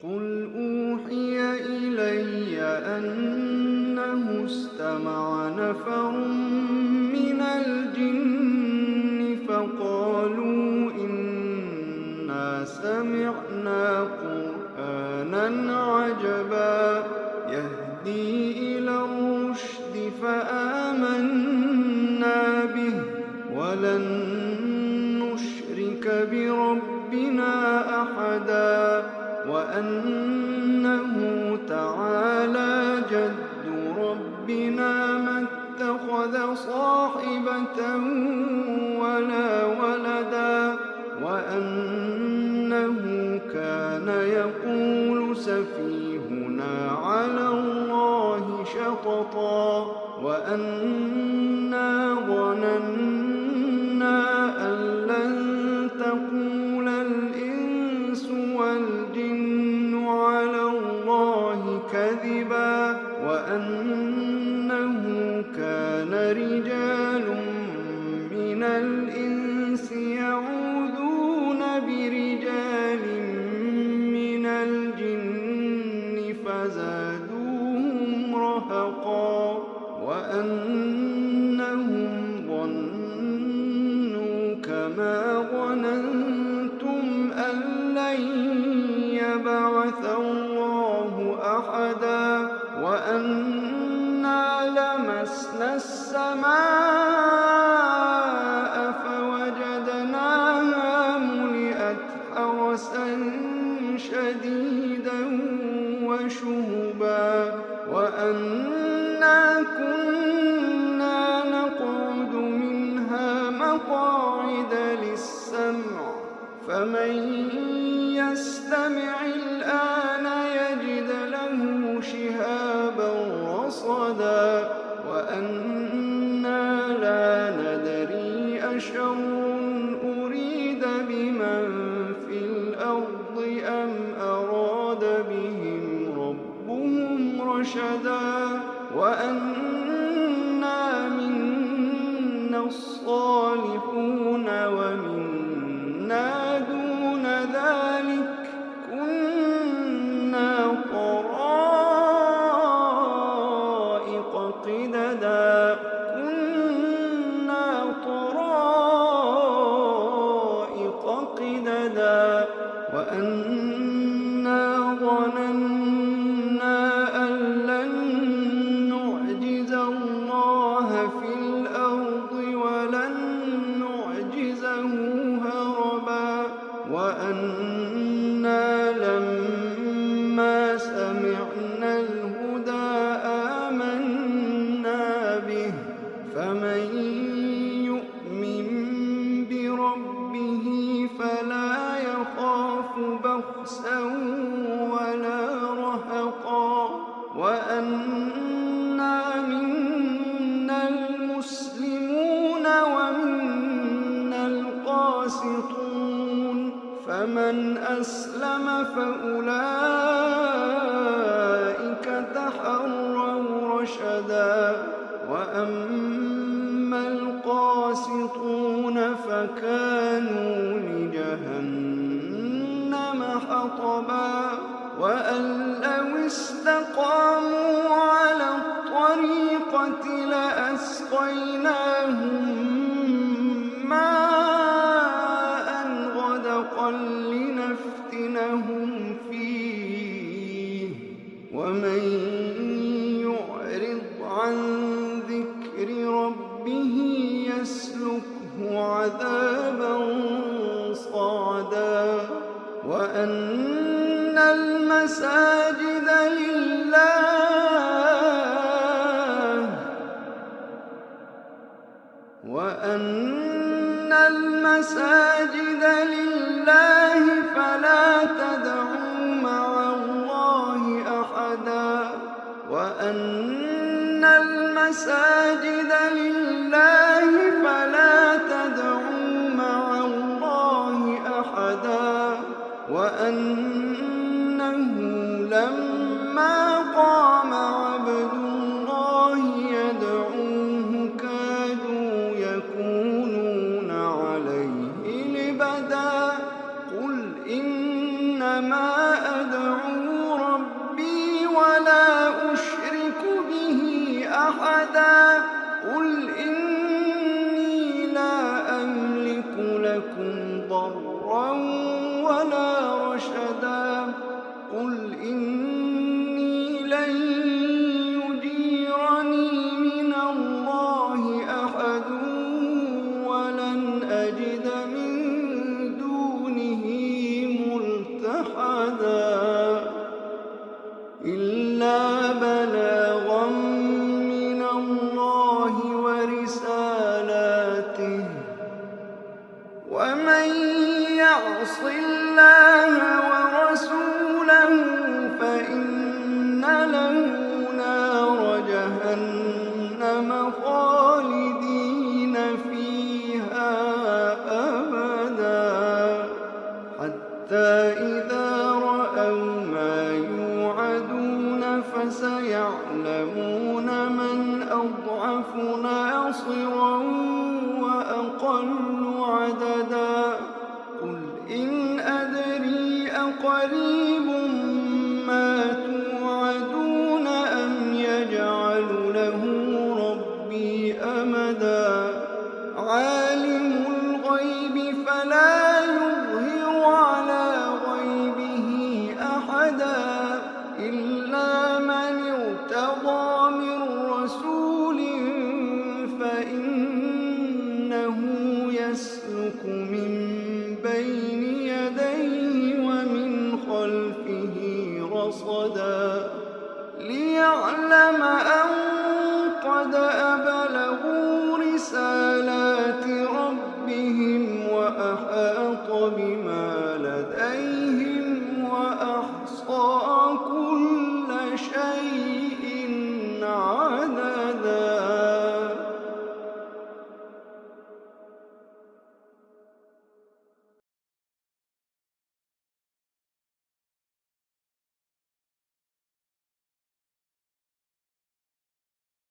قُلْ أُوحِيَ إِلَيَّ أَنَّهُ اسْتَمَعَ نَفَرٌ مِّنَ الْجِنِّ فَقَالُوا إِنَّا سَمِعْنَا قُرْآنًا عَجَبًا يَهْدِي إِلَى الرُّشْدِ فَآمَنَّا بِهِ وَلَن نُّشْرِكَ بِرَبِّنَا أَحَدًا وَأَنَّهُ تَعَالَىٰ جَدُّ رَبِّنَا مَا اتَّخَذَ صَاحِبَةً وَلَا وَلَدًا وَأَنَّهُ كَانَ يَقُولُ سَفِيهُنَا عَلَى اللَّهِ شَطَطًا وَأَنَّا ظَنَنَّا أَن لَّن تَقُولَ الْإِنسُ وَالْجِنُّ عَلَى اللَّهِ كَذِبًا وَأَنَّهُ كَانَ رِجَالٌ مِّنَ الْإِنسِ يَعُوذُونَ بِرِجَالٍ مِّنَ الْجِنِّ فَزَادُوهُمْ رَهَقًا وَأَنَّهُمْ ظَنُّوا كَمَا ظَنَنتُمْ أَن لَّن يَبْعَثَ اللَّهُ أَحَدًا وَأَنَّا لَمَسْنَا السَّمَاءَ فَوَجَدْنَاهَا مُلِئَتْ حَرَسًا شَدِيدًا وَشُهُبًا وَأَنَّا كُنَّا نَقْعُدُ مِنْهَا مَقَاعِدَ لِلسَّمْعِ فَمَن يَسْتَمِعِ الْآنَ يَجِدْ لَهُ شِهَابًا رَّصَدًا وَأَنَّا لَا نَدْرِي أَشَرٌّ أُرِيدَ بِمَن فِي الْأَرْضِ أَمْ أَرَادَ بِهِمْ رَبُّهُمْ رَشَدًا وَأَنَّا مِنَّا الصَّالِحُونَ وَمِنَّا دُونَ ذَٰلِكَ كُنَّا طَرَائِقَ قِدَدًا وَأَنَّا ظَنَنَّا أَن لَّن نُّعْجِزَ اللَّهَ فِي الْأَرْضِ وَلَن نُّعْجِزَهُ هَرَبًا وَأَنَّا لَمَّا سَمِعْنَا الْهُدَىٰ آمَنَّا بِهِ فَمَن يُؤْمِن بِرَبِّهِ فَلَا يَخَافُ بَخْسًا وَلَا رَهَقًا وَأَنَّا مِنَّا الْمُسْلِمُونَ وَمِنَّا الْقَاسِطُونَ فَمَنْ أَسْلَمَ فَأُولَٰئِكَ تَحَرَّوْا رَشَدًا وَأَمَّا الْقَاسِطُونَ فَكَانُوا لِجَهَنَّمَ حَطَبًا وَأَن لَّوِ اسْتَقَامُوا عَلَى الطَّرِيقَةِ لَأَسْقَيْنَاهُم مَّاءً غَدَقًا لِّنَفْتِنَهُمْ فِيهِ وَمَن يُعْرِضْ عَن ذِكْرِ رَبِّهِ يَسْلُكْهُ عَذَابًا صَعَدًا وَأَنَّ الْمَسَاجِدَ لِلَّهِ فَلَا تَدْعُوا مَعَ اللَّهِ أَحَدًا وَأَنَّ الْمَسَاجِدَ لِلَّهِ فَلَا تَدْعُوا مَعَ اللَّهِ أَحَدًا وَأَنَّهُ لَمَّا قَامَ عَبْدُ اللَّهِ يَدْعُوهُ كَادُوا يَكُونُونَ عَلَيْهِ لِبَدًا قُلْ إِنَّمَا أَدْعُو أحدا إلا بلاغا من الله ورسالاته ومن يعص الله ورسوله فإن له نار جهنم خالدين فيها أبدا حتى إذا رأوا ما يوعدون فسيعلمون من أضعف ناصرا وأقل عددا قل إن أدري أقريب ما توعدون أم يجعل له ربي أمدا عالم الغيب فلا يظهر على غيبه أحدا إلا من ارتضى من رسول فإنه يسلك من بين يديه ومن خلفه رصدا ليعلم أن قد أبلغوا رسالة